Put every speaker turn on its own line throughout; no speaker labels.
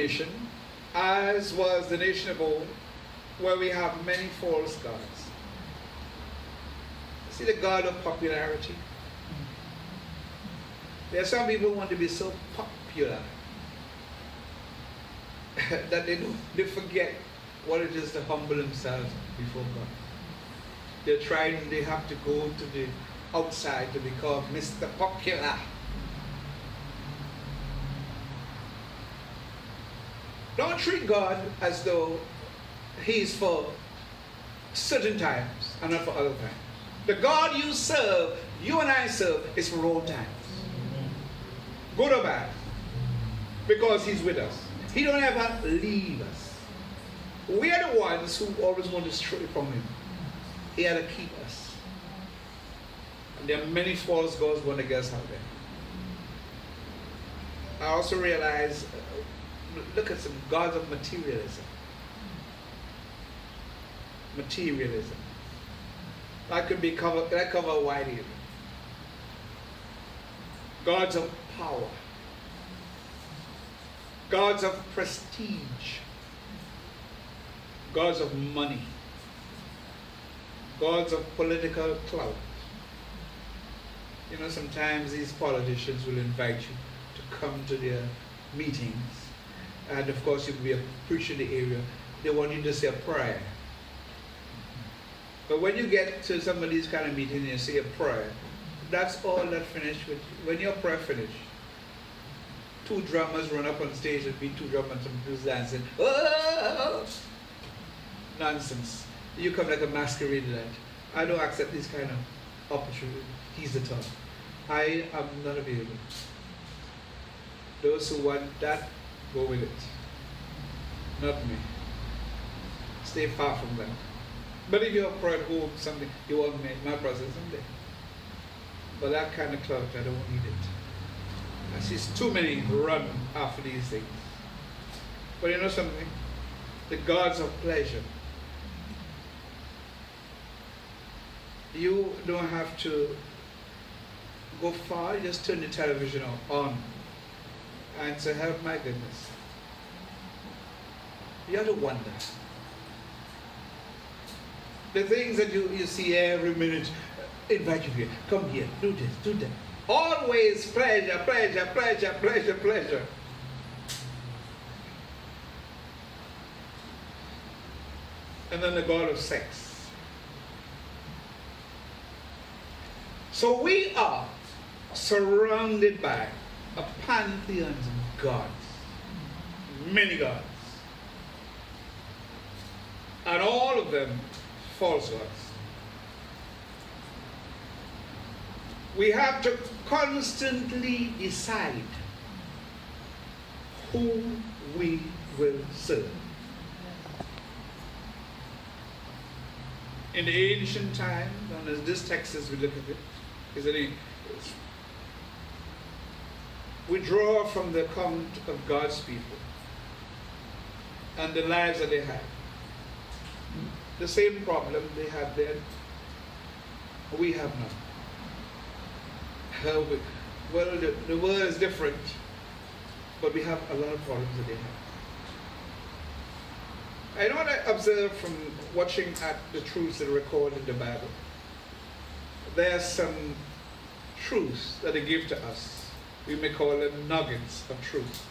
nation, as was the nation of old, where we have many false gods. See the god of popularity? There are some people who want to be so popular that they forget what it is to humble themselves before God. They have to go to the outside to become Mr. Popular. Don't treat God as though He's for certain times and not for other times. The God you serve, you and I serve, is for all times. Good or bad. Because He's with us. He don't ever leave us. We are the ones who always want to stray from Him. He had to keep us. And there are many false gods going against out there. I also realize, look at some gods of materialism. Materialism. That cover wide area. Gods of power. Gods of prestige. Gods of money. Gods of political clout. You know, sometimes these politicians will invite you to come to their meetings. And of course, you will be a preacher in the area. They want you to say a prayer. But when you get to some of these kind of meetings and you say a prayer, that's all that finished with you. When your prayer finished, two drummers run up on stage and beat two drummers and some people's dancing. Oh! Nonsense. You come like a masquerade to that. I don't accept this kind of opportunity. He's the top. I am not available. Those who want that, go with it. Not me. Stay far from that. But if you're proud of something, you want my presence someday. But that kind of clout, I don't need it. I see too many run after these things. But you know something? The gods of pleasure. You don't have to go far, you just turn the television on and say, "Help my goodness." You have to wonder. The things that you see every minute, invite you here, come here, do this, do that. Always pleasure, pleasure, pleasure, pleasure, pleasure. And then the god of sex. So we are surrounded by a pantheon of gods, many gods, and all of them false gods. We have to constantly decide who we will serve. In the ancient time, known as this text as we look at it, we draw from the account of God's people and the lives that they had. The same problem they had then, we have now. Well, the world is different, but we have a lot of problems that they have. I know what I observed from watching at the truths that are recorded in the Bible. There are some truths that they give to us. We may call them nuggets of truth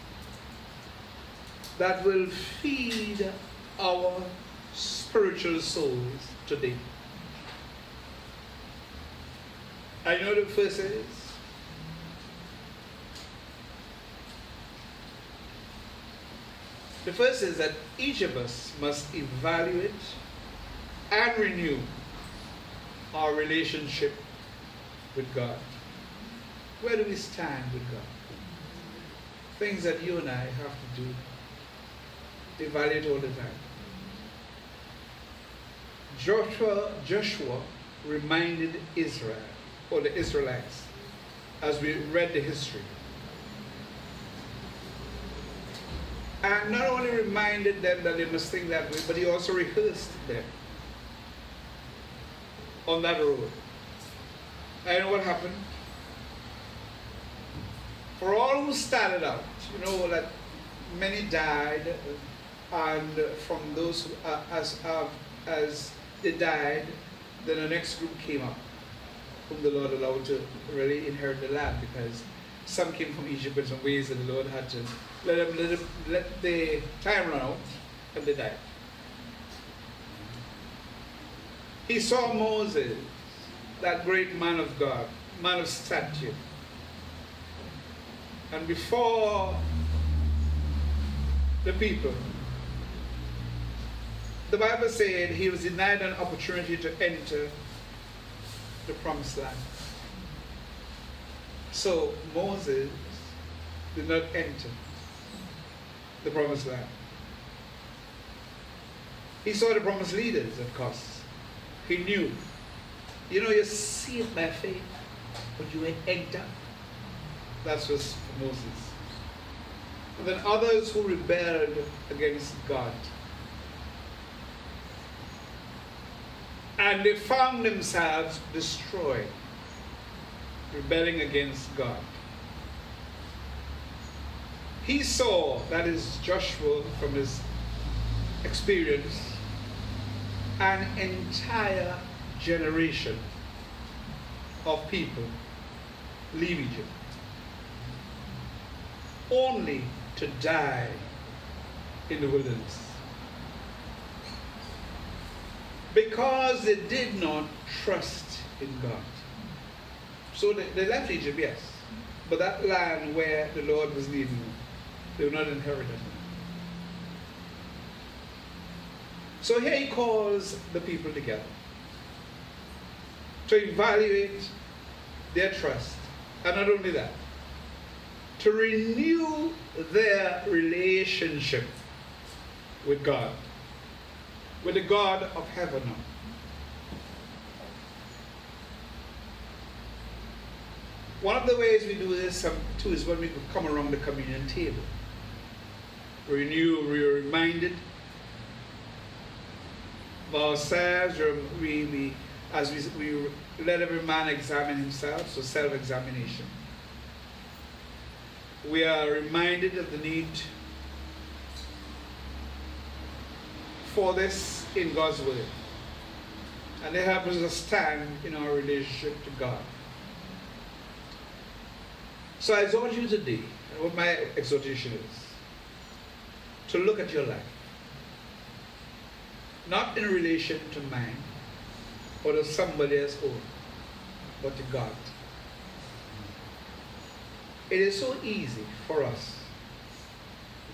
that will feed our spiritual souls today. I know the first is that each of us must evaluate and renew our relationship with God. Where do we stand with God? Things that you and I have to do. Evaluate all the time. Joshua reminded Israel, or the Israelites, as we read the history. And not only reminded them that they must think that way, but he also rehearsed them on that road. And you know what happened? For all who started out, you know that many died, and from those who, as they died, then the next group came up, whom the Lord allowed to really inherit the land, because some came from Egypt in some ways, and the Lord had to let the time run out, and they died. He saw Moses, that great man of God, man of stature. And before the people, the Bible said he was denied an opportunity to enter the promised land. So Moses did not enter the promised land. He saw the promised leaders, of course. He knew. You know, you see it by faith, but you ain't enter. That was for Moses. And then others who rebelled against God. And they found themselves destroyed, rebelling against God. He saw, that is Joshua from his experience, an entire generation of people leave Egypt, only to die in the wilderness. Because they did not trust in God. So they left Egypt, yes, but that land where the Lord was leading them, they were not inherited. So here he calls the people together to evaluate their trust, and not only that, to renew their relationship with God, with the God of heaven. One of the ways we do this too is when we come around the communion table. We are reminded of ourselves, we let every man examine himself, so self-examination. We are reminded of the need for this in God's word. And it helps us stand in our relationship to God. So I exhort you today, and what my exhortation is, to look at your life. Not in relation to mine or to somebody else's own, but to God. It is so easy for us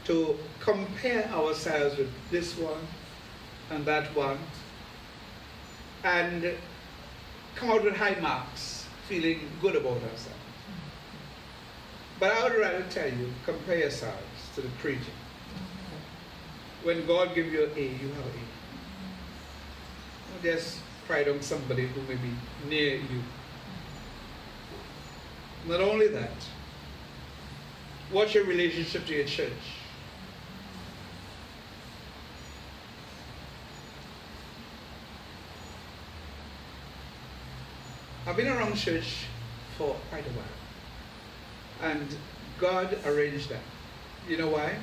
to compare ourselves with this one and that one and come out with high marks, feeling good about ourselves. But I would rather tell you, compare yourselves to the creature. When God gives you an A, you have an A. Don't just pride on somebody who may be near you. Not only that, what's your relationship to your church? I've been around church for quite a while. And God arranged that. You know why?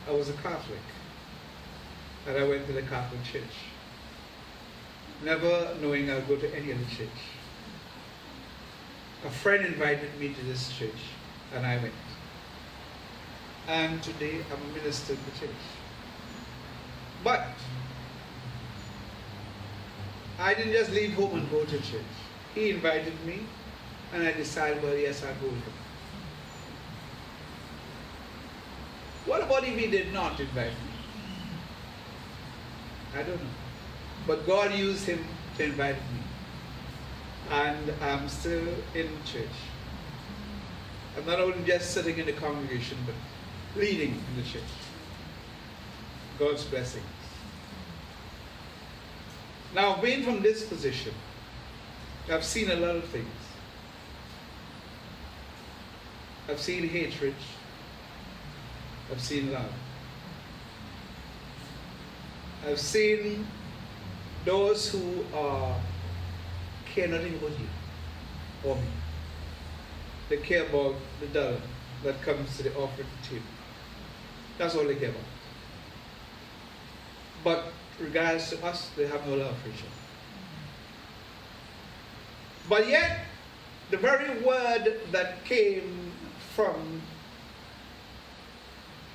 I was a Catholic. And I went to the Catholic church. Never knowing I'll go to any other church. A friend invited me to this church, and I went. And today I'm a minister in the church. But I didn't just leave home and go to church. He invited me, and I decided, well, yes, I'll go with him. What about if he did not invite me? I don't know. But God used him to invite me. And I'm still in church. I'm not only just sitting in the congregation, but leading in the church. God's blessings. Now, being from this position, I've seen a lot of things. I've seen hatred. I've seen love. I've seen those who care nothing about you or me. They care about the dollar. that comes to the offering table. That's all they care about. But regards to us, they have no love for each other. But yet, the very word that came from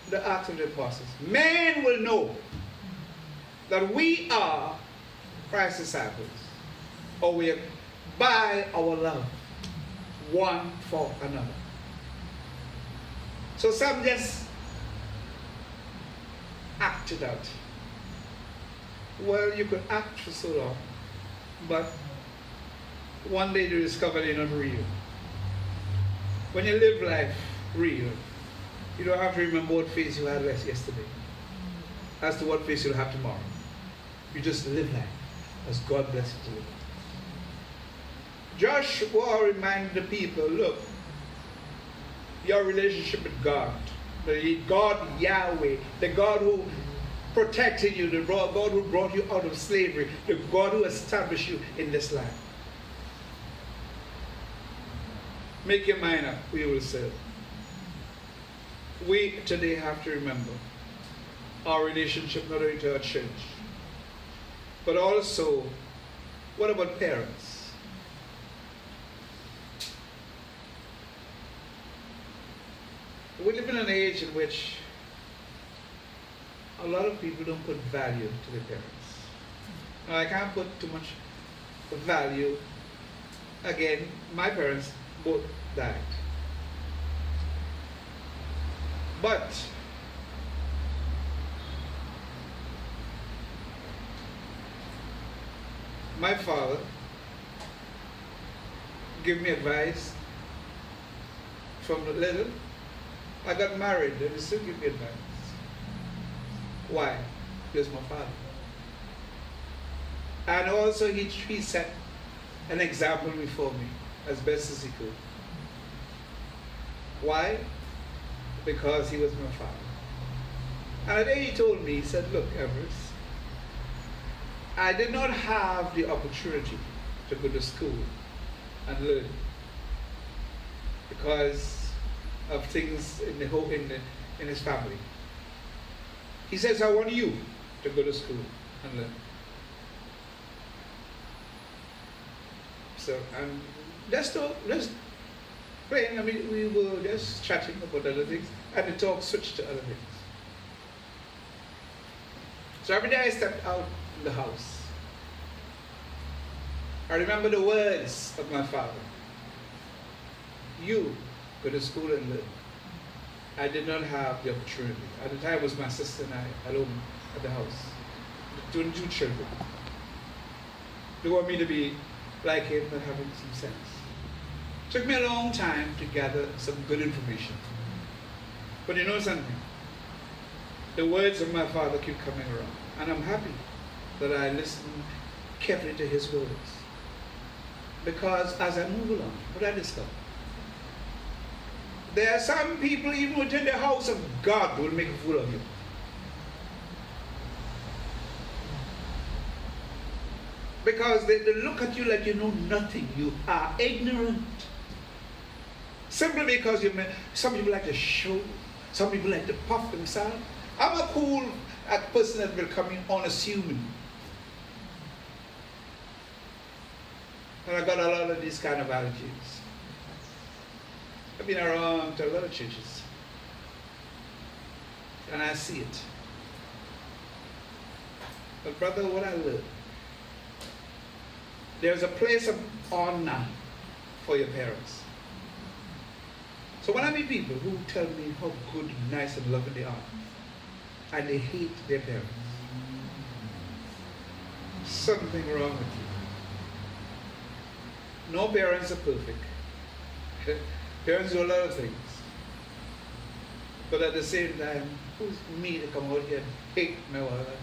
the Acts of the Apostles, man will know that we are Christ's disciples, or we are by our love one for another. So some just acted out. Well, you could act for so long, but one day you discover they're not real. When you live life real, you don't have to remember what face you had yesterday as to what face you'll have tomorrow. You just live life as God blesses you. Joshua reminded the people, look, your relationship with God, the God Yahweh, the God who protected you, the God who brought you out of slavery, the God who established you in this land. Make your mind up who you will serve. We today have to remember our relationship not only to our church, but also, what about parents? We live in an age in which a lot of people don't put value to their parents. Now, I can't put too much value. Again, my parents both died. But my father gave me advice from little. I got married and he still gave me advice. Why? Because my father. And also he set an example before me as best as he could. Why? Because he was my father. And the day he told me, he said, look, Everest, I did not have the opportunity to go to school and learn because of things in his family. He says, I want you to go to school and learn. So, let's playing, we were just chatting about other things, and the talk switched to other things. So every day I stepped out in the house, I remember the words of my father. You go to school and learn. I did not have the opportunity. At the time it was my sister and I alone at the house. The two children. They want me to be like him, but having some sense. It took me a long time to gather some good information. But you know something? The words of my father keep coming around. And I'm happy that I listen carefully to his words. Because as I move along, what I discover? There are some people, even within the house of God, who will make a fool of you. Because they look at you like you know nothing. You are ignorant. Simply because some people like to show, some people like to puff themselves. I'm a cool person that will come in unassuming. And I got a lot of these kind of attitudes. I've been around to a lot of churches. And I see it. But brother, what I learned, there's a place of honor for your parents. So when I meet people who tell me how good, nice, and loving they are, and they hate their parents, something wrong with you. No parents are perfect. Parents do a lot of things. But at the same time, who's me to come out here and hate my mother